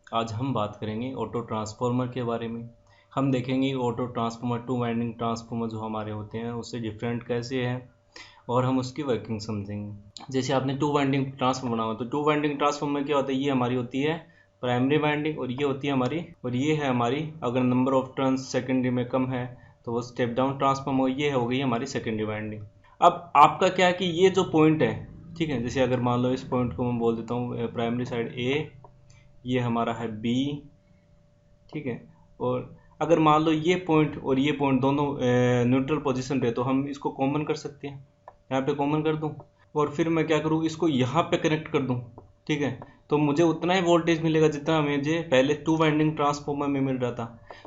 आज हम बात करेंगे ऑटो ट्रांसफार्मर के बारे में। हम देखेंगे auto transformer, two winding transformer जो हमारे होते हैं उससे डिफरेंट कैसे है और हम उसकी वर्किंग समझेंगे। जैसे आपने टू वाइंडिंग ट्रांसफार्मर बना हुआ, तो टू वाइंडिंग ट्रांसफार्मर में क्या होता है, ये हमारी होती है प्राइमरी वाइंडिंग और ये होती है हमारी, और ये है हमारी, अगर नंबर ऑफ टर्न्स सेकेंडरी में कम है तो वो स्टेप डाउन ट्रांसफार्मर, ये हो गई हमारी सेकेंडरी वाइंडिंग। अब आपका क्या है कि ये जो पॉइंट है, ठीक है, जैसे अगर मान लो इस पॉइंट को मैं बोल देता हूँ प्राइमरी साइड ए, ये हमारा है बी, ठीक है। और अगर मान लो ये पॉइंट और ये पॉइंट दोनों न्यूट्रल पोजीशन पे, तो हम इसको कॉमन कर सकते हैं, यहाँ पे कॉमन कर दूँ और फिर मैं क्या करूँ, इसको यहाँ पे कनेक्ट कर दूँ, ठीक है। तो मुझे उतना ही वोल्टेज मिलेगा जितना मुझे पहले टू वाइंडिंग ट्रांसफार्मर में मिल रहा था।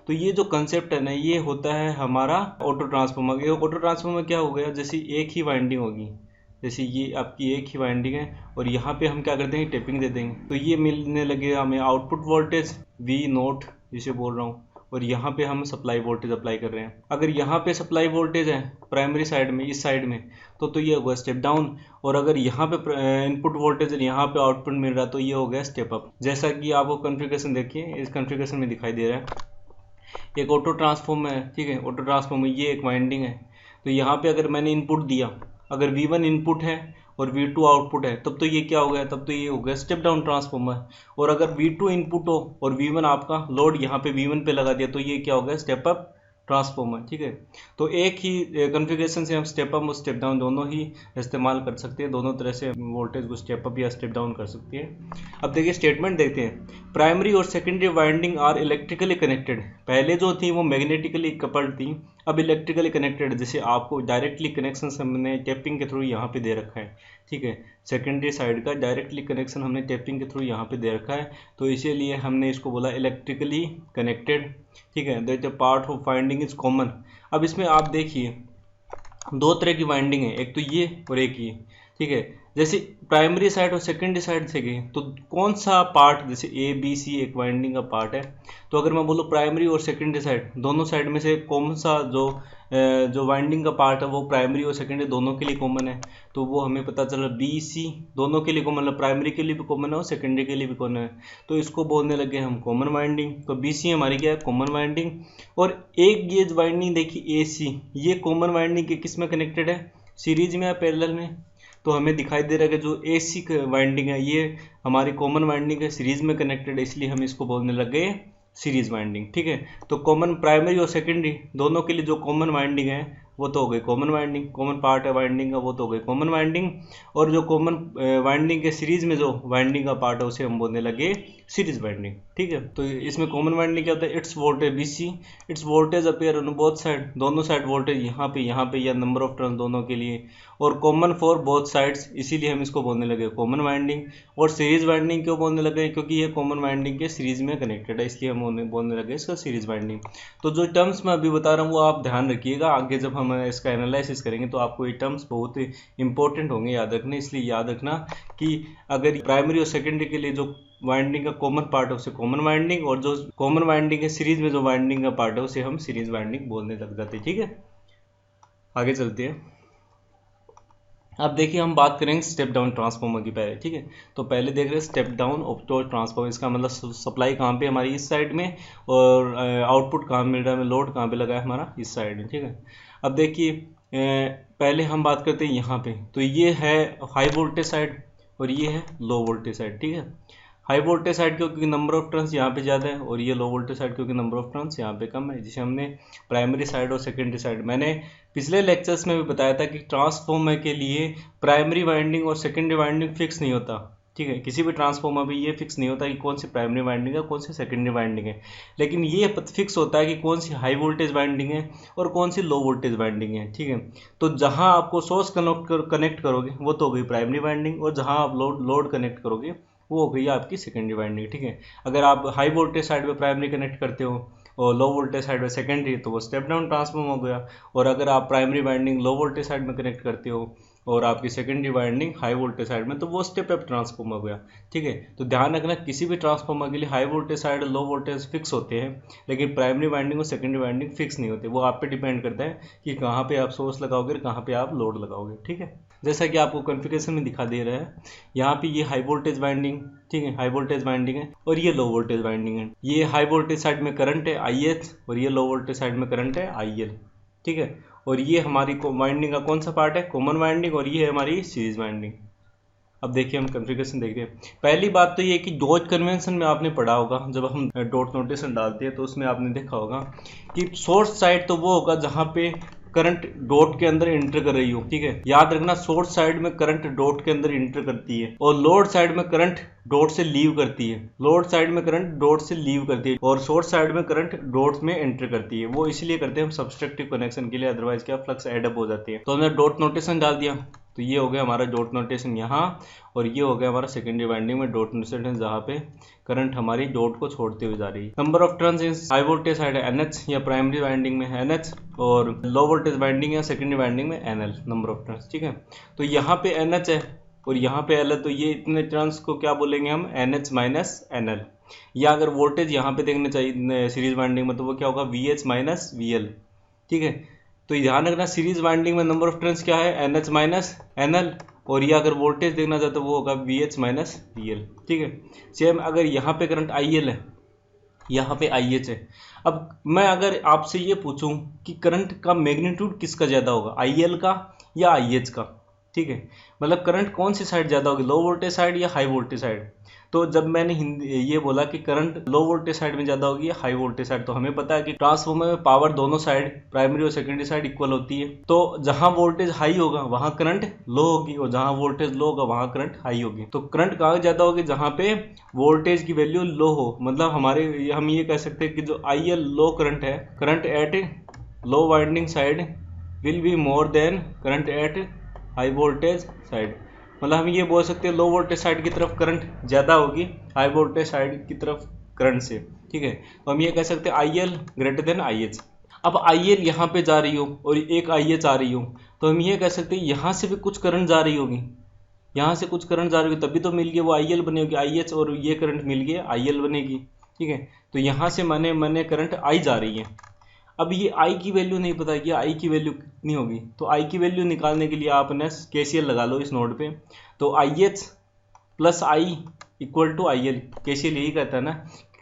तो ये जो कंसेप्ट है ना, ये होता है हमारा ऑटो ट्रांसफार्मर। ये ऑटो ट्रांसफार्मर क्या हो गया, जैसे एक ही वाइंडिंग होगी, जैसे ये आपकी एक ही वाइंडिंग है और यहाँ पे हम क्या कर देंगे, टेपिंग दे देंगे, तो ये मिलने लगेगा हमें आउटपुट वोल्टेज वी नोट जिसे बोल रहा हूँ, और यहाँ पे हम सप्लाई वोल्टेज अप्लाई कर रहे हैं। अगर यहाँ पे सप्लाई वोल्टेज है प्राइमरी साइड में, इस साइड में, तो ये होगा स्टेप डाउन। और अगर यहाँ पे इनपुट वोल्टेज है, यहाँ पे आउटपुट मिल रहा है, तो ये हो गया स्टेप अप। जैसा कि आपको कॉन्फ़िगरेशन देखिए, इस कॉन्फ़िगरेशन में दिखाई दे रहा है एक ऑटो ट्रांसफॉर्मर है, ठीक है। ऑटो ट्रांसफॉर्मर ये एक वाइंडिंग है, तो यहाँ पे अगर मैंने इनपुट दिया, अगर V1 इनपुट है और V2 आउटपुट है, तब तो ये क्या हो गया, तब तो ये हो गया स्टेप डाउन ट्रांसफॉर्मर। और अगर V2 इनपुट हो और V1 आपका लोड यहाँ पे V1 पे लगा दिया, तो ये क्या हो गया, स्टेप अप ट्रांसफॉर्मर, ठीक है। तो एक ही कॉन्फ़िगरेशन से हम स्टेप अप और स्टेप डाउन दोनों ही इस्तेमाल कर सकते हैं, दोनों तरह से वोल्टेज को स्टेप अप या स्टेप डाउन कर सकते हैं। अब देखिए स्टेटमेंट देखते हैं, प्राइमरी और secondary winding are electrically connected. पहले जो थी वो मैग्नेटिकली कपल्ड थी, अब इलेक्ट्रिकली कनेक्टेड। जैसे आपको डायरेक्टली कनेक्शन हमने टेपिंग के थ्रू यहाँ पे दे रखा है, ठीक है। सेकेंडरी साइड का डायरेक्टली कनेक्शन हमने टेपिंग के थ्रू यहाँ पे दे रखा है, तो इसीलिए हमने इसको बोला इलेक्ट्रिकली कनेक्टेड, ठीक है। That the part of winding is common. अब इसमें आप देखिए दो तरह की वाइंडिंग है, एक तो ये और एक ये, ठीक है। जैसे प्राइमरी साइड और सेकेंडरी साइड से गई, तो कौन सा पार्ट, जैसे ए बी सी एक वाइंडिंग का पार्ट है, तो अगर मैं बोलूँ प्राइमरी और सेकेंडरी साइड दोनों साइड में से कौन सा जो वाइंडिंग का पार्ट है वो प्राइमरी और सेकेंडरी दोनों के लिए कॉमन है, तो वो हमें पता चला बी सी दोनों के लिए कॉमन है, प्राइमरी के लिए भी कॉमन है और सेकेंडरी के लिए भी कॉमन है, तो इसको बोलने लगे हम कॉमन वाइंडिंग। तो बी सी हमारी क्या है, कॉमन वाइंडिंग। और एक ये वाइंडिंग देखिए ए सी, ये कॉमन वाइंडिंग के किस में कनेक्टेड है, सीरीज में या पैरेलल में, तो हमें दिखाई दे रहा है कि जो ए सी वाइंडिंग है ये हमारी कॉमन वाइंडिंग है, सीरीज में कनेक्टेड है, इसलिए हम इसको बोलने लग गए सीरीज वाइंडिंग, ठीक है। तो कॉमन प्राइमरी और सेकेंडरी दोनों के लिए जो कॉमन वाइंडिंग है वो तो हो गई कॉमन वाइंडिंग, कॉमन पार्ट है वाइंडिंग का वो तो हो गई कॉमन वाइंडिंग। और जो कॉमन वाइंडिंग के सीरीज में जो वाइंडिंग का पार्ट है उसे हम बोलने लगे सीरीज वाइंडिंग, ठीक है। तो इसमें कॉमन वाइंडिंग क्या होता है, it's voltage b c, it's voltage appear on both side, दोनों साइड वोल्टेज यहाँ पे या नंबर ऑफ टर्न दोनों के लिए, और कॉमन फॉर बोथ साइड्स, इसीलिए हम इसको बोलने लगे कॉमन वाइंडिंग। और सीरीज वाइंडिंग क्यों बोलने लगे, क्योंकि ये कॉमन वाइंडिंग के सीरीज में कनेक्टेड है, इसलिए हम बोलने लगे इसका सीरीज वाइंडिंग। तो जो टर्म्स मैं अभी बता रहा हूँ वो आप ध्यान रखिएगा, आगे जब हम इसका एनालिसिस करेंगे तो आपको ये टर्म्स बहुत इंपॉर्टेंट होंगे याद रखने। इसलिए याद रखना कि अगर प्राइमरी और सेकेंडरी के लिए जो वाइंडिंग का कॉमन पार्ट है उसे कॉमन वाइंडिंग, और जो कॉमन वाइंडिंग है सीरीज में जो वाइंडिंग का पार्ट है उसे हम सीरीज वाइंडिंग बोलने लग जाते हैं, ठीक है। आगे चलते हैं। अब देखिए हम बात करेंगे स्टेप डाउन ट्रांसफार्मर की पहले, ठीक है। तो पहले देख रहे हैं स्टेप डाउन ऑप्टो ट्रांसफार्मर, इसका मतलब सप्लाई कहाँ पे हमारी इस साइड में, और आउटपुट कहाँ मिल रहा है, हमें लोड कहाँ पे लगा है हमारा इस साइड में, ठीक है। अब देखिए पहले हम बात करते हैं यहाँ पे, तो ये है हाई वोल्टेज साइड और ये है लो वोल्टेज साइड, ठीक है। हाई वोल्टेज साइड क्योंकि नंबर ऑफ टर्न्स यहाँ पे ज़्यादा है, और ये लो वोल्टेज साइड क्योंकि नंबर ऑफ टर्न्स यहाँ पे कम है, जिसे हमने प्राइमरी साइड और सेकेंडरी साइड, मैंने पिछले लेक्चर्स में भी बताया था कि ट्रांसफॉर्मर के लिए प्राइमरी वाइंडिंग और सेकेंडरी वाइंडिंग फिक्स नहीं होता, ठीक है। किसी भी ट्रांसफॉर्मर में ये फिक्स नहीं होता कि कौन सी प्राइमरी वाइंडिंग है कौन सी सेकेंडरी वाइंडिंग है, लेकिन ये फिक्स होता है कि कौन सी हाई वोल्टेज वाइंडिंग है और कौन सी लो वोल्टेज वाइंडिंग है, ठीक है। तो जहाँ आपको सोर्स कनेक्ट करोगे वो तो हो गई प्राइमरी वाइंडिंग, और जहाँ आप लोड कनेक्ट करोगे वो हो गई आपकी सेकेंडरी वाइंडिंग, ठीक है। अगर आप हाई वोल्टेज साइड पे प्राइमरी कनेक्ट करते हो और लो वोल्टेज साइड में सेकेंडरी, तो वो स्टेप डाउन ट्रांसफॉर्मर हो गया। और अगर आप प्राइमरी वाइंडिंग लो वोल्टेज साइड में कनेक्ट करते हो और आपकी secondary winding high voltage side में, तो वो स्टेप अप ट्रांसफॉर्मर हो गया, ठीक है। तो ध्यान रखना किसी भी ट्रांसफॉर्मर के लिए हाई वोल्टेज साइड और लो वोल्टेज फिक्स होते हैं, लेकिन प्राइमरी वाइंडिंग और सेकेंडरी वाइंडिंग फिक्स नहीं होते, वो आप पे डिपेंड करता है कि कहाँ पे आप सोर्स लगाओगे और कहाँ पे आप लोड लगाओगे, ठीक है। जैसा कि आपको कॉन्फ़िगरेशन में दिखा दे रहा है, यहाँ पे ये हाई वोल्टेज वाइंडिंग, ठीक है, हाई वोल्टेज वाइंडिंग है और ये लो वोल्टेज वाइंडिंग है। ये हाई वोल्टेज साइड में करंट है IH और ये लो वोल्टेज साइड में करंट है IL, ठीक है। और ये हमारी वाइंडिंग का कौन सा पार्ट है, कॉमन वाइंडिंग, और ये है हमारी सीरीज वाइंडिंग। अब देखिए हम कॉन्फ़िगरेशन देखते हैं। पहली बात तो ये कि डॉट कन्वेंशन में आपने पढ़ा होगा, जब हम डॉट नोटेशन डालते हैं तो उसमें आपने देखा होगा कि सोर्स साइड तो वो होगा जहाँ पे करंट डॉट के अंदर इंटर कर रही हो, ठीक है। याद रखना सोर्स साइड में करंट डॉट के अंदर इंटर करती है और लोड साइड में करंट डॉट से लीव करती है। लोड साइड में करंट डॉट से लीव करती है और सोर्स साइड में करंट डॉट में एंटर करती है। वो इसलिए करते हैं हम सब्सट्रैक्टिव कनेक्शन के लिए, अदरवाइज क्या फ्लक्स एडअप हो जाती है। तो हमने डॉट नोटेशन डाल दिया, तो ये हो गया हमारा डॉट नोटेशन यहाँ, और ये हो गया हमारा सेकेंडरी वाइंडिंग में डॉट नोटेशन जहाँ पे करंट हमारी डॉट को छोड़ते हुए जा रही है। Number of turns in high voltage side है NH या प्राइमरी वाइंडिंग में NH, और लो वोल्टेज वाइंडिंग या सेकेंडरी वाइंडिंग में NL, नंबर ऑफ टर्न्स, ठीक है। तो यहाँ पे NH है और यहाँ पे L है, तो ये इतने टर्न्स को क्या बोलेंगे हम, NH माइनस NL। या अगर वोल्टेज यहाँ पे देखना चाहिए सीरीज वाइंडिंग में, तो वो क्या होगा, VH माइनस VL, ठीक है। तो ध्यान रखना सीरीज वाइंडिंग में नंबर ऑफ टर्न्स क्या है, NH माइनस NL, और ये अगर वोल्टेज देखना चाहते तो वो होगा VH माइनस VL, ठीक है। सेम अगर यहाँ पे करंट IL है, यहाँ पे IH है। अब मैं अगर आपसे ये पूछूं कि करंट का मैग्नीट्यूड किसका ज़्यादा होगा, IL का या IH का, ठीक है। मतलब करंट कौन सी साइड ज़्यादा होगी, लो वोल्टेज साइड या हाई वोल्टेज साइड। तो जब मैंने ये बोला कि करंट लो वोल्टेज साइड में ज़्यादा होगी या हाई वोल्टेज साइड, तो हमें पता है कि ट्रांसफार्मर में पावर दोनों साइड, प्राइमरी और सेकेंडरी साइड, इक्वल होती है। तो जहां वोल्टेज हाई होगा वहां करंट लो होगी और जहां वोल्टेज लो होगा वहां करंट हाई होगी। तो करंट कहाँ ज़्यादा होगी, जहां पे वोल्टेज की वैल्यू लो हो। मतलब हम ये कह सकते हैं कि जो IL लो करंट है, current at low winding side will be more than current at high voltage side. मतलब हम ये बोल सकते हैं लो वोल्टेज साइड की तरफ करंट ज़्यादा होगी हाई वोल्टेज साइड की तरफ करंट से, ठीक है। तो हम ये कह सकते हैं IL ग्रेटर देन IH। अब IL यहाँ पे जा रही हो और एक IH आ रही हो, तो हम ये कह सकते हैं यहाँ से भी कुछ करंट जा रही होगी, यहाँ से कुछ करंट जा रही होगी, तभी तो मिल गया वो IL बनेगी, IH और ये करंट मिल गया IL बनेगी, ठीक है। तो यहाँ से मैंने करंट I जा रही है। अब ये I की वैल्यू नहीं पता कि I की वैल्यू कितनी होगी, तो I की वैल्यू निकालने के लिए आपने KCL लगा लो इस नोड पे। तो IH plus I equal to IL, KCL यही कहता है ना,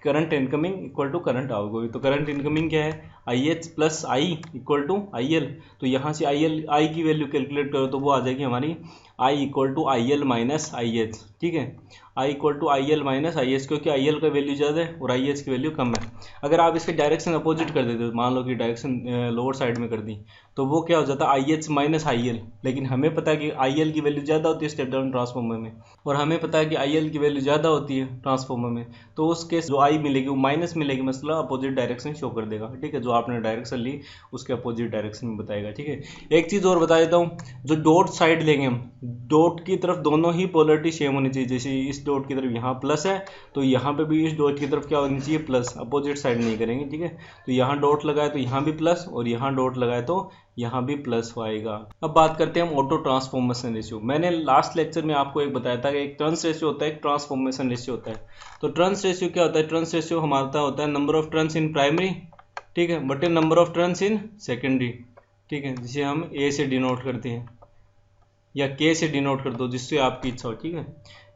current incoming equal to current outgoing. तो करंट इनकमिंग क्या है, IH plus I equal to IL। तो यहाँ से I की वैल्यू कैलकुलेट करो तो वो आ जाएगी हमारी I equal to IL minus IH, ठीक है। I equal to IL minus IH, क्योंकि IL का वैल्यू ज़्यादा है और IH की वैल्यू कम है। अगर आप इसके डायरेक्शन अपोजिट कर देते, मान लो कि डायरेक्शन लोअर साइड में कर दी, तो वो क्या हो जाता है IH माइनस IL। लेकिन हमें पता है कि IL की वैल्यू ज़्यादा होती है स्टेप डाउन ट्रांसफार्मर में, और हमें पता है कि IL की वैल्यू ज़्यादा होती है ट्रांसफार्मर में, तो उस केस जो I मिलेगी वो माइनस मिलेगी, मतलब अपोजिट डायरेक्शन शो कर देगा, ठीक है। जो आपने डायरेक्शन ली उसके अपोजिट डायरेक्शन में बताएगा, ठीक है। एक चीज़ और बता देता हूँ, जो डॉट साइड लेंगे हम, डॉट की तरफ दोनों ही पोलरिटी सेम होनी चाहिए। जैसे इस डॉट की तरफ यहाँ प्लस है, तो यहाँ पे भी इस डॉट की तरफ क्या होनी चाहिए, प्लस, अपोजिट साइड नहीं करेंगे, ठीक है। तो यहाँ डॉट लगाए तो यहाँ भी प्लस, और यहाँ डॉट लगाए तो यहाँ भी प्लस आएगा। अब बात करते हैं हम ऑटो ट्रांसफॉर्मेशन रेशियो। मैंने लास्ट लेक्चर में आपको एक बताया था कि एक टर्न्स रेशियो होता है, एक ट्रांसफॉर्मेशन रेशियो होता है। तो टर्न्स रेशियो क्या होता है, टर्न्स रेशियो हमारा होता है number of turns in primary, ठीक है, बटे number of turns in secondary, ठीक है, जिसे हम A से डिनोट करते हैं या K से डिनोट कर दो, जिससे आपकी इच्छा हो, ठीक है।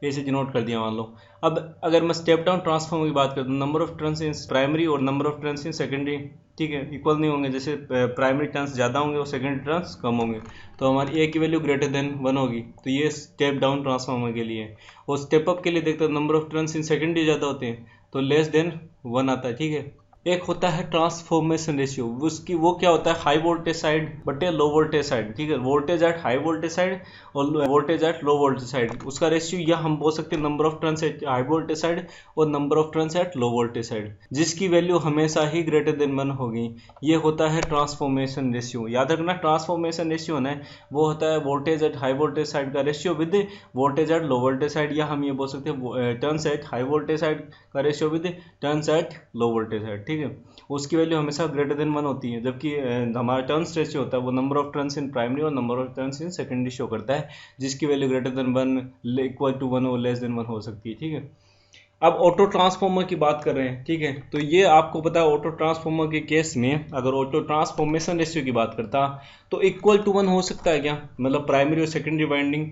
A से डिनोट कर दिया मान लो। अब अगर मैं स्टेप डाउन ट्रांसफॉर्मर की बात करता हूँ, number of turns in primary और number of turns in secondary, ठीक है, इक्वल नहीं होंगे। जैसे प्राइमरी टर्न्स ज़्यादा होंगे और सेकेंडरी टर्न्स कम होंगे, तो हमारी A की वैल्यू ग्रेटर देन 1 होगी। तो ये स्टेप डाउन ट्रांसफॉर्मर के लिए। और स्टेप अप के लिए देखते हैं number of turns in secondary ज़्यादा होते हैं, तो लेस देन 1 आता है, ठीक है। एक होता है ट्रांसफॉर्मेशन रेशियो, उसकी वो क्या होता है, हाई वोल्टेज साइड बटे लो वोल्टेज साइड, ठीक है। Voltage at high voltage side और voltage at low voltage side, उसका रेशियो या हम बोल सकते हैं number of turns at high voltage side और number of turns at low voltage side, जिसकी वैल्यू हमेशा ही ग्रेटर देन 1 होगी। ये होता है ट्रांसफॉर्मेशन रेशियो। याद रखना, ट्रांसफॉर्मेशन रेशियो है वो होता है voltage at high voltage side का ratio with voltage at low voltage side, या हम ये बोल सकते हैं turns at high voltage side का ratio with turns at low voltage side, ठीक है। उसकी वैल्यू हमेशा ग्रेटर देन 1 होती है, जबकि हमारा टर्न्स रेशियो होता है वो number of turns in primary और number of turns in secondary show करता है, जिसकी value greater than 1, equal to 1 और लेस देन 1 हो सकती है, ठीक है। अब ऑटो ट्रांसफॉर्मर की बात कर रहे हैं, ठीक है। तो ये आपको पता है ऑटो ट्रांसफॉर्मर के केस में अगर ऑटो ट्रांसफॉर्मेशन रेशियो की बात करता तो इक्वल टू 1 हो सकता है क्या, मतलब प्राइमरी और सेकेंडरी वाइंडिंग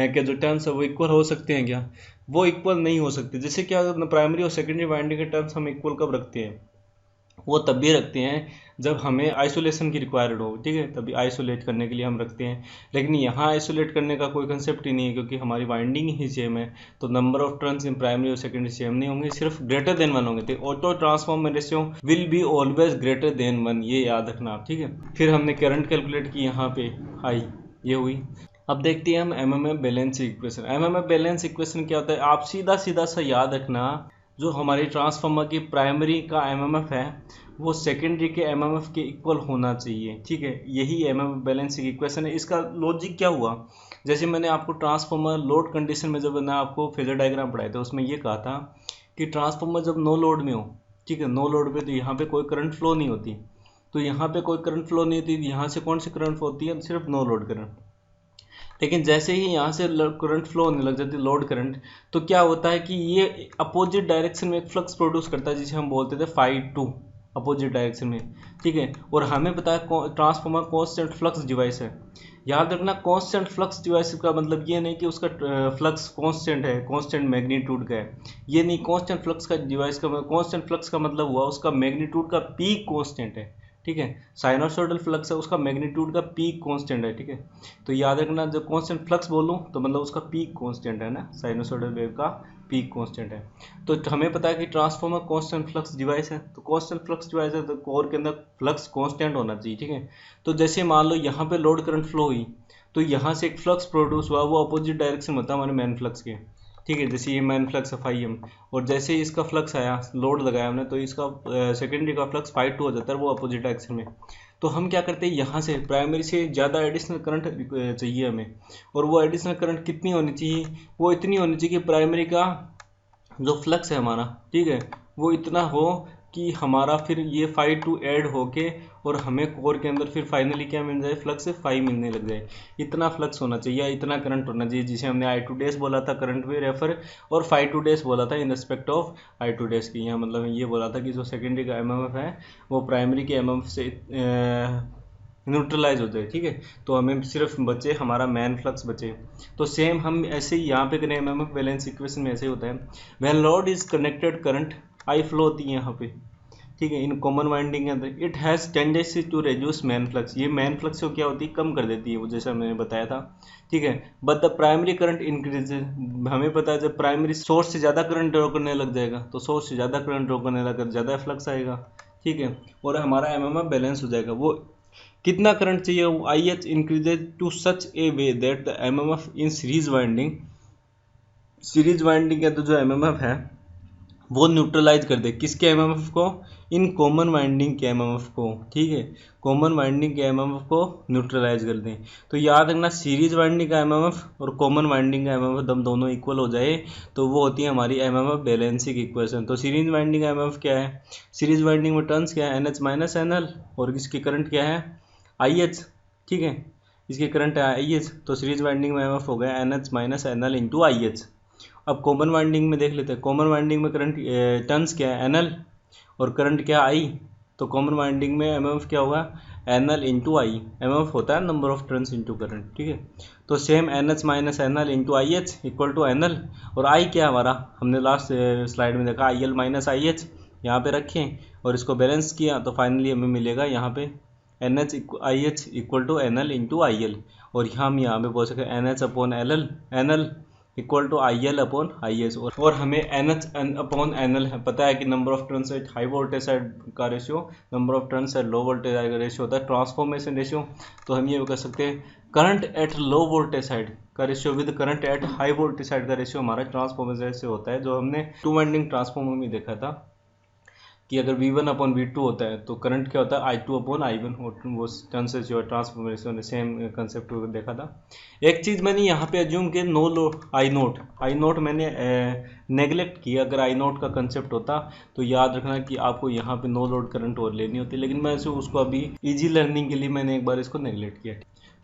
के जो टर्म्स है वो इक्वल हो सकते हैं क्या, वो इक्वल नहीं हो सकते। जैसे क्या प्राइमरी और सेकेंडरी वाइंडिंग के टर्म्स हम इक्वल कब रखते हैं, वो तब भी रखते हैं जब हमें आइसोलेशन की रिक्वायर्ड हो, ठीक है, तभी आइसोलेट करने के लिए हम रखते हैं। लेकिन यहाँ आइसोलेट करने का कोई कंसेप्ट ही नहीं है क्योंकि हमारी वाइंडिंग ही सेम है, तो number of turns in primary और सेकेंडरी सेम नहीं होंगे, सिर्फ ग्रेटर देन 1 होंगे। तो auto transformer ratio will be always greater than 1, ये याद रखना आप, ठीक है। फिर हमने करंट कैलकुलेट की यहाँ पे आई, ये हुई। अब देखते हैं हम MMF balance equation. MMF balance equation क्या होता है, आप सीधा सीधा सा याद रखना, जो हमारी ट्रांसफार्मर की प्राइमरी का एमएमएफ है वो सेकेंडरी के एमएमएफ के इक्वल होना चाहिए, ठीक है। यही एमएमएफ बैलेंस इक्वेशन है। इसका लॉजिक क्या हुआ, जैसे मैंने आपको ट्रांसफार्मर लोड कंडीशन में जब मैंने आपको फेजर डायग्राम पढ़ाए थे उसमें ये कहा था कि ट्रांसफार्मर जब नो लोड में हो, ठीक है, नो लोड पे तो यहाँ पे कोई करंट फ्लो नहीं होती, तो यहाँ पे कोई करंट फ्लो नहीं होती, यहाँ से कौन सी करंट फ्लो होती है, सिर्फ नो लोड करंट। लेकिन जैसे ही यहाँ से करंट फ्लो होने लग जाती है, लोड करंट, तो क्या होता है कि ये अपोजिट डायरेक्शन में एक फ्लक्स प्रोड्यूस करता है जिसे हम बोलते थे φ2, अपोजिट डायरेक्शन में, ठीक है। और हमें पता है ट्रांसफार्मर कांस्टेंट फ्लक्स डिवाइस है। याद रखना कांस्टेंट फ्लक्स डिवाइस का मतलब ये नहीं कि उसका फ्लक्स कांस्टेंट है, कांस्टेंट मैग्नीट्यूड का है, ये नहीं। कांस्टेंट फ्लक्स का डिवाइस का कांस्टेंट फ्लक्स का मतलब हुआ उसका मैग्नीट्यूड का पीक कांस्टेंट है, ठीक है। साइनोसॉइडल फ्लक्स है, उसका मैग्नीट्यूड का पीक कांस्टेंट है, ठीक है। तो याद रखना जब कांस्टेंट फ्लक्स बोलूँ तो मतलब उसका पीक कांस्टेंट है ना, साइनोसॉइडल वेव का पीक कांस्टेंट है। तो हमें पता है कि ट्रांसफार्मर कांस्टेंट फ्लक्स डिवाइस है, तो कांस्टेंट फ्लक्स डिवाइस है तो कोर के अंदर फ्लक्स कांस्टेंट होना चाहिए, ठीक है। तो जैसे मान लो यहाँ पे लोड करंट फ्लो हुई तो यहाँ से एक फ्लक्स प्रोड्यूस हुआ, वो अपोजिट डायरेक्शन में होता है हमारे मैन फ्लक्स के, ठीक है। जैसे ये मैन फ्लक्स है φm, और जैसे ही इसका फ्लक्स आया, लोड लगाया हमने, तो इसका सेकेंडरी का फ्लक्स φ2 हो जाता है, वो अपोजिट डायरेक्शन में। तो हम क्या करते हैं, यहाँ से प्राइमरी से ज़्यादा एडिशनल करंट चाहिए हमें, और वो एडिशनल करंट कितनी होनी चाहिए, वो इतनी होनी चाहिए कि प्राइमरी का जो फ्लक्स है हमारा, ठीक है, वो इतना हो कि हमारा फिर ये φ2 ऐड होके और हमें कोर के अंदर फिर फाइनली क्या मिल जाए, फ्लक्स फाई मिलने लग जाए। इतना फ्लक्स होना चाहिए, इतना करंट होना चाहिए, जिसे हमने I2 डैश बोला था करंट में रेफर, और φ2 डैश बोला था in respect of I2 dash की। यहाँ मतलब ये बोला था कि जो सेकेंडरी का एमएमएफ है वो प्राइमरी के एमएमएफ से न्यूट्रलाइज हो जाए, ठीक है। तो हमें सिर्फ बचे हमारा मैन फ्लक्स बचे। तो सेम हम ऐसे ही यहाँ पे करें, एमएमएफ बैलेंस इक्वेशन में ऐसे होता है, when load is connected current I flow होती है यहाँ पे, ठीक है, इन कॉमन वाइंडिंग के अंदर, it has tendency to reduce main flux, ये मैन फ्लक्स को क्या होती है, कम कर देती है, वो जैसा मैंने बताया था, ठीक है। But the primary current increases, हमें पता है जब प्राइमरी सोर्स से ज़्यादा करंट ड्रॉ करने लग जाएगा तो सोर्स से ज़्यादा करंट ड्रॉ करने लगा ज़्यादा फ्लक्स आएगा, ठीक है, और हमारा एमएमएफ बैलेंस हो जाएगा। वो कितना करंट चाहिए, वो I H increases to such a way that the MMF in series winding, series winding का तो जो एमएमएफ है वो न्यूट्रलाइज कर दे किसके एमएमएफ को, इन कॉमन वाइंडिंग के एमएमएफ को, ठीक है, कॉमन वाइंडिंग के एमएमएफ को न्यूट्रलाइज कर दें। तो याद रखना सीरीज वाइंडिंग का एमएमएफ और कॉमन वाइंडिंग का एमएमएफ दम दोनों इक्वल हो जाए तो वो होती है हमारी एमएमएफ बैलेंसिंग इक्वेशन। तो सीरीज वाइंडिंग का एमएमएफ क्या है, सीरीज वाइंडिंग में टर्न्स क्या है, NH माइनस NL, और इसकी करंट क्या है IH, ठीक है, इसकी करंट है IH, तो सीरीज वाइंडिंग में एमएमएफ हो गया NH minus NL into IH। अब कॉमन वाइंडिंग में देख लेते हैं, कॉमन वाइंडिंग में करंट टर्न्स क्या है NL और करंट क्या I, तो कॉमन वाइंडिंग में एमएमएफ क्या होगा NL इंटू आई, एमएमएफ होता है number of turns into current, ठीक है। तो same NH minus NL into IH equal to NL, और I क्या हमारा, हमने लास्ट स्लाइड में देखा IL माइनस IH, यहाँ पे रखें और इसको बैलेंस किया तो फाइनली हमें मिलेगा यहाँ पे NH IH equal to NL into IL, और हम यहाँ पे बोल सकते हैं NH upon NL equal to IL upon IH, और हमें NH अपॉन NL है पता है कि number of turns at high voltage side का ratio, number of turns at low voltage side का रेशियो होता है ट्रांसफॉर्मेशन रेशियो। तो हम ये कह सकते हैं current at low voltage side का ratio with current at high voltage side का रेशियो हमारा ट्रांसफॉर्मेशन रेशियो होता है, जो हमने टू वाइंडिंग ट्रांसफॉर्मर में देखा था कि अगर V1 अपॉन V2 होता है तो करंट क्या होता है I2 अपॉन I1, वो turns ratio transformation same concept देखा था। एक चीज़ मैंने यहाँ पे अज्यूम कि नो लो आई नोट मैंने नेगलेक्ट किया, अगर आई नोट का कंसेप्ट होता तो याद रखना कि आपको यहाँ पे नो लोड करंट और लेनी होती, लेकिन मैं उसको अभी इजी लर्निंग के लिए मैंने एक बार इसको नेगलेक्ट किया।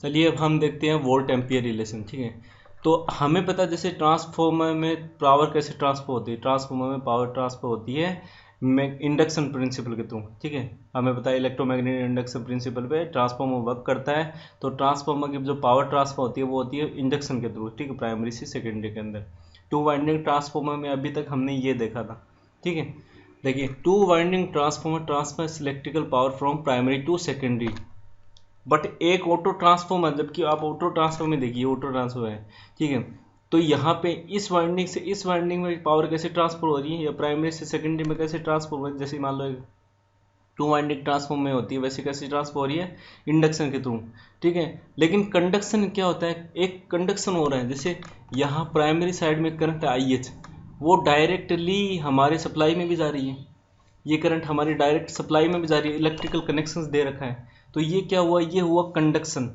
चलिए अब हम देखते हैं वोल्ट एम्पियर रिलेशन, ठीक है। तो हमें पता है जैसे ट्रांसफॉर्मर में पावर कैसे ट्रांसफर होती है, ट्रांसफॉर्मर में पावर ट्रांसफर होती है इंडक्शन प्रिंसिपल के थ्रू, ठीक है। हमें पता है इलेक्ट्रोमैग्नेटिक इंडक्शन प्रिंसिपल पे ट्रांसफॉर्मर वर्क करता है। तो ट्रांसफॉर्मर की जो पावर ट्रांसफर होती है वो होती है इंडक्शन के थ्रू, ठीक है, प्राइमरी से सेकेंडरी के अंदर। टू वाइंडिंग ट्रांसफॉर्मर में अभी तक हमने ये देखा था, ठीक है। देखिए, two winding transformer transfer electrical power from primary to secondary, but एक ऑटो ट्रांसफॉर्मर, जबकि आप ऑटो ट्रांसफॉर्मर में देखिए ऑटो ट्रांसफॉर्मर है, ठीक है। तो यहाँ पे इस वाइंडिंग से इस वाइंडिंग में पावर कैसे ट्रांसफर हो रही है, या प्राइमरी से सेकेंडरी में कैसे ट्रांसफर हो रही है, जैसे मान लो टू वाइंडिंग ट्रांसफॉर्मर में होती है वैसे कैसे ट्रांसफर हो रही है, इंडक्शन के थ्रू, ठीक है। लेकिन कंडक्शन क्या होता है, एक कंडक्शन हो रहा है, जैसे यहाँ प्राइमरी साइड में करंट IH वो डायरेक्टली हमारे सप्लाई में भी जा रही है, ये करंट हमारी डायरेक्ट सप्लाई में भी जा रही है, इलेक्ट्रिकल कनेक्शंस दे रखा है। तो ये क्या हुआ, ये हुआ कंडक्शन,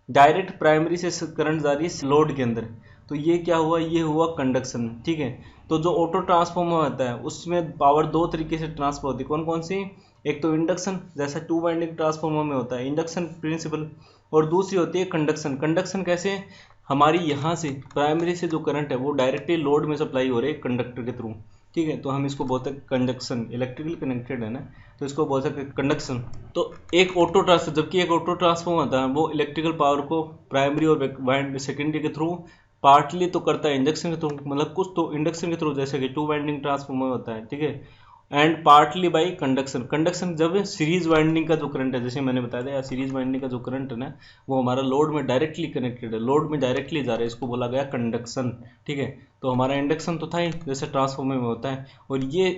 डायरेक्ट प्राइमरी से करंट जा रही है लोड के अंदर, तो ये क्या हुआ, ये हुआ कंडक्शन, ठीक है। तो जो ऑटो ट्रांसफॉर्मर होता है उसमें पावर दो तरीके से ट्रांसफर होती है, कौन कौन सी, एक तो इंडक्शन, जैसा टू वाइंडिंग ट्रांसफॉर्मर में होता है इंडक्शन प्रिंसिपल, और दूसरी होती है कंडक्शन। कंडक्शन कैसे, हमारी यहाँ से प्राइमरी से जो करंट है वो डायरेक्टली लोड में सप्लाई हो रही है कंडक्टर के थ्रू, ठीक है। तो हम इसको बोलते हैं कंडक्शन, इलेक्ट्रिकली कनेक्टेड है ना, तो इसको बोल सकते हैं कंडक्शन। तो एक ऑटो ट्रांसफर, जबकि एक ऑटो ट्रांसफॉर्मर होता है वो इलेक्ट्रिकल पावर को प्राइमरी और सेकेंडरी के थ्रू पार्टली तो करता है इंडक्शन के थ्रू, मतलब कुछ तो इंडक्शन के थ्रू, जैसे कि टू वाइंडिंग ट्रांसफॉर्मर होता है, ठीक है, and partly by conduction. Conduction जब सीरीज वाइंडिंग का जो करंट है, जैसे मैंने बताया था, या सीरीज वाइंडिंग का जो करंट है ना वो हमारा लोड में डायरेक्टली कनेक्टेड है, लोड में डायरेक्टली जा रहा है, इसको बोला गया कंडक्शन, ठीक है। तो हमारा इंडक्शन तो था ही जैसे ट्रांसफॉर्मर में होता है, और ये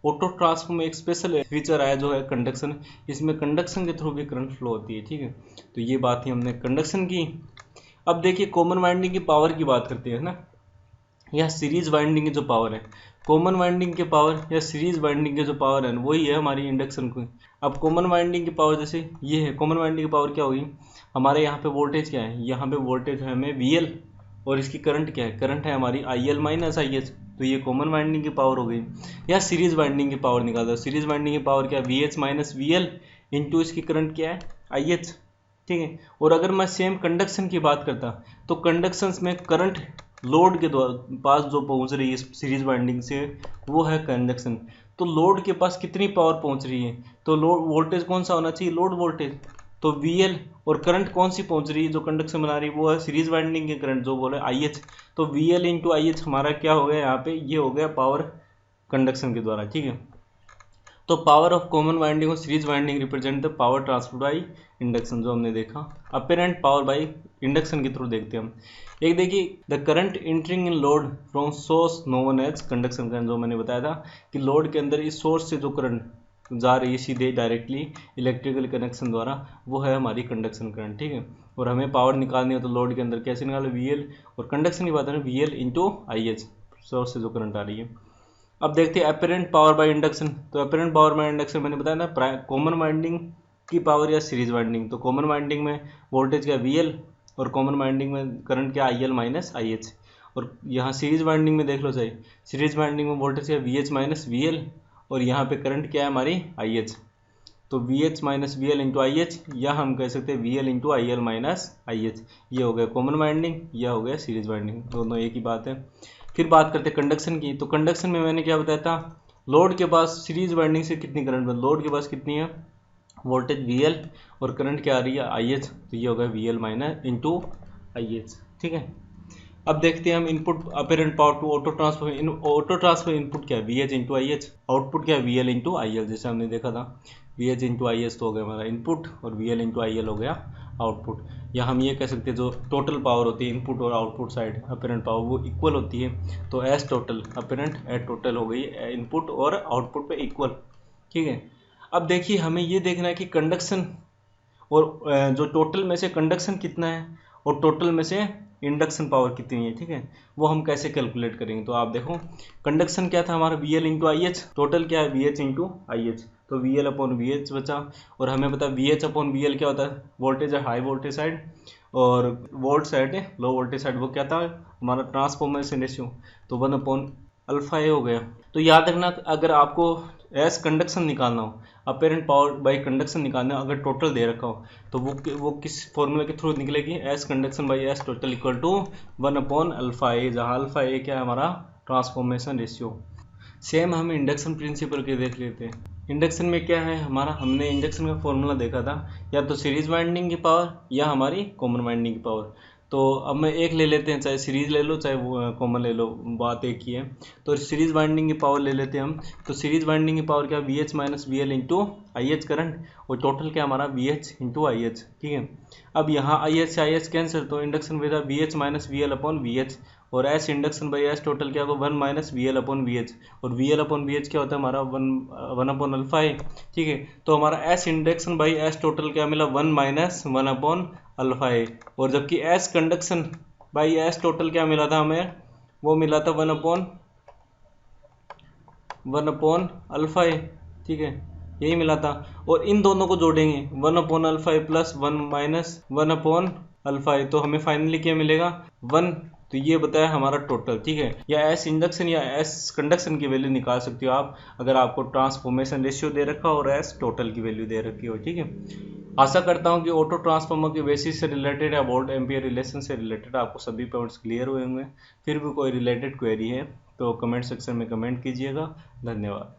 ऑटो ट्रांसफॉर्मर में एक स्पेशल फीचर आया जो है कंडक्शन, इसमें कंडक्शन के थ्रू भी करंट फ्लो होती है, ठीक है। तो ये बात ही हमने कंडक्शन की। अब देखिए कॉमन वाइंडिंग की पावर की बात करते हैं ना, या सीरीज वाइंडिंग की जो पावर है, कॉमन वाइंडिंग के पावर या सीरीज वाइंडिंग के जो पावर है वही है हमारी इंडक्शन की। अब कॉमन वाइंडिंग की पावर जैसे ये है, कॉमन वाइंडिंग की पावर क्या होगी, हमारे यहाँ पे वोल्टेज क्या है, यहाँ पे वोल्टेज है हमें VL, और इसकी करंट क्या है, करंट है हमारी IL माइनस IH, तो ये कॉमन वाइंडिंग की पावर हो गई। या सीरीज वाइंडिंग की पावर निकाल दो, सीरीज वाइंडिंग की पावर क्या है, VH माइनस VL इंटू इसकी करंट क्या है IH, ठीक है। और अगर मैं सेम कंडक्शन की बात करता तो कंडक्शन में करंट लोड के द्वारा पास जो पहुंच रही है सीरीज वाइंडिंग से वो है कंडक्शन। तो लोड के पास कितनी पावर पहुंच रही है, तो लोड वोल्टेज कौन सा होना चाहिए, लोड वोल्टेज, तो VL, और करंट कौन सी पहुंच रही है जो कंडक्शन बना रही है वो है सीरीज वाइंडिंग के करंट जो बोले IH, तो VL इंटू IH हमारा क्या हो गया यहाँ पे, ये हो गया पावर कंडक्शन के द्वारा, ठीक है। तो पावर ऑफ कॉमन वाइंडिंग और series winding represent the power transfer by induction, जो हमने देखा। अपेरेंट पावर बाई इंडक्शन के थ्रू देखते हैं हम। एक देखिए, the current entering in load from source known as conduction current, जो मैंने बताया था कि लोड के अंदर इस सोर्स से जो करंट जा रही है सीधे डायरेक्टली इलेक्ट्रिकल कनेक्शन द्वारा, वो है हमारी कंडक्शन करंट, ठीक है। और हमें पावर निकालनी है तो लोड के अंदर कैसे निकाले, VL, और कंडक्शन की बात है VL इंटू IH, सोर्स से जो करंट आ रही है। अब देखते हैं अपेरेंट पावर बाय इंडक्शन। तो अपेरेंट पावर बाय इंडक्शन मैंने बताया ना, कॉमन वाइंडिंग की पावर या सीरीज वाइंडिंग। तो कॉमन वाइंडिंग में वोल्टेज क्या VL, और कॉमन वाइंडिंग में करंट क्या IL माइनस IH। और यहाँ सीरीज वाइंडिंग में देख लो चाहिए, सीरीज वाइंडिंग में वोल्टेज क्या VH माइनस VL, और यहाँ पे करंट क्या है हमारी IH। तो VH minus VL into IH, या हम कह सकते हैं VL into IL minus IH। ये हो गया कॉमन वाइंडिंग, यह हो गया सीरीज वाइंडिंग, दोनों एक ही बात है। फिर बात करते हैं कंडक्शन की। तो कंडक्शन में मैंने क्या बताया था, लोड के पास सीरीज वाइंडिंग से कितनी करंट है, लोड के पास कितनी है वोल्टेज VL, और करंट क्या आ रही है IH, तो ये होगा VL माइनस इंटू IH, ठीक है। अब देखते हैं हम input apparent power to auto transfer. Auto transfer input क्या है VH इंटू IH, आउटपुट क्या है VL इंटू IL, जैसे हमने देखा था VH इंटू IH तो हो गया हमारा इनपुट, और VL इंटू IL हो गया आउटपुट। या हम ये कह सकते हैं जो टोटल पावर होती है इनपुट और आउटपुट साइड अपेरेंट पावर वो इक्वल होती है, तो s total apparent at total हो गई इनपुट और आउटपुट पे इक्वल, ठीक है। अब देखिए हमें ये देखना है कि कंडक्शन और जो टोटल में से कंडक्शन कितना है और टोटल में से इंडक्शन पावर कितनी है, ठीक है, वो हम कैसे कैलकुलेट करेंगे। तो आप देखो कंडक्शन क्या था हमारा VL इंटू IH, टोटल क्या है VH इंटू IH, तो VL अपॉन VH बचा। और हमें पता है VH अपॉन VL क्या होता है, वोल्टेज है हाई वोल्टेज साइड, और वोल्ट साइड है लो वोल्टेज साइड, वो क्या था हमारा ट्रांसफॉर्मर से रेशियो, तो 1/n अल्फा ए हो गया। तो याद रखना, अगर आपको एस कंडक्शन निकालना हो, अपेरेंट पावर बाई कंडक्शन निकालना हो, अगर टोटल दे रखा हो तो वो किस फॉर्मूला के थ्रू निकलेगी, S conduction by S total equal to 1 alpha A, जहाँ अल्फा ए क्या है हमारा ट्रांसफॉर्मेशन रेशियो। सेम हम इंडक्शन प्रिंसिपल के देख लेते हैं। इंडक्शन में क्या है हमारा, हमने इंडक्शन का फॉर्मूला देखा था, या तो सीरीज वाइंडिंग की पावर या हमारी कॉमन वाइंडिंग की पावर। तो अब मैं एक ले लेते हैं, चाहे सीरीज ले लो चाहे वो कॉमन ले लो, बात एक ही है। तो सीरीज वाइंडिंग की पावर ले लेते हैं हम। तो सीरीज वाइंडिंग की पावर क्या, V H minus V L into I H current, और टोटल क्या हमारा V H into I H, ठीक है। अब यहाँ आई एच से आई एच कैंसिल, तो इंडक्शन में था V H minus V L upon V H, और S induction by S total क्या होगा 1 minus V L upon V H, और V L upon V H क्या होता है हमारा 1 अपॉन अल्फा है, ठीक है। तो हमारा S induction by S total क्या मिला 1 माइनस 1 अपॉन अल्फा है, और जबकि S conduction by S total क्या मिला था हमें, वो मिला था 1 अपॉन अल्फा है, ठीक है, यही मिला था। और इन दोनों को जोड़ेंगे 1 अपॉन अल्फा है प्लस 1 माइनस 1 अपॉन अल्फा है, तो हमें फाइनली क्या मिलेगा 1। तो ये बताया हमारा टोटल, ठीक है। या एस इंडक्शन या एस कंडक्शन की वैल्यू निकाल सकते हो आप, अगर आपको ट्रांसफॉर्मेशन रेशियो दे रखा हो और एस टोटल की वैल्यू दे रखी हो, ठीक है। आशा करता हूँ कि ऑटो ट्रांसफार्मर के बेसिस से रिलेटेड या वोल्ट एम्पियर रिलेशन से रिलेटेड आपको सभी पॉइंट्स क्लियर हुए होंगे। फिर भी कोई रिलेटेड क्वेरी है तो कमेंट सेक्शन में कमेंट कीजिएगा। धन्यवाद।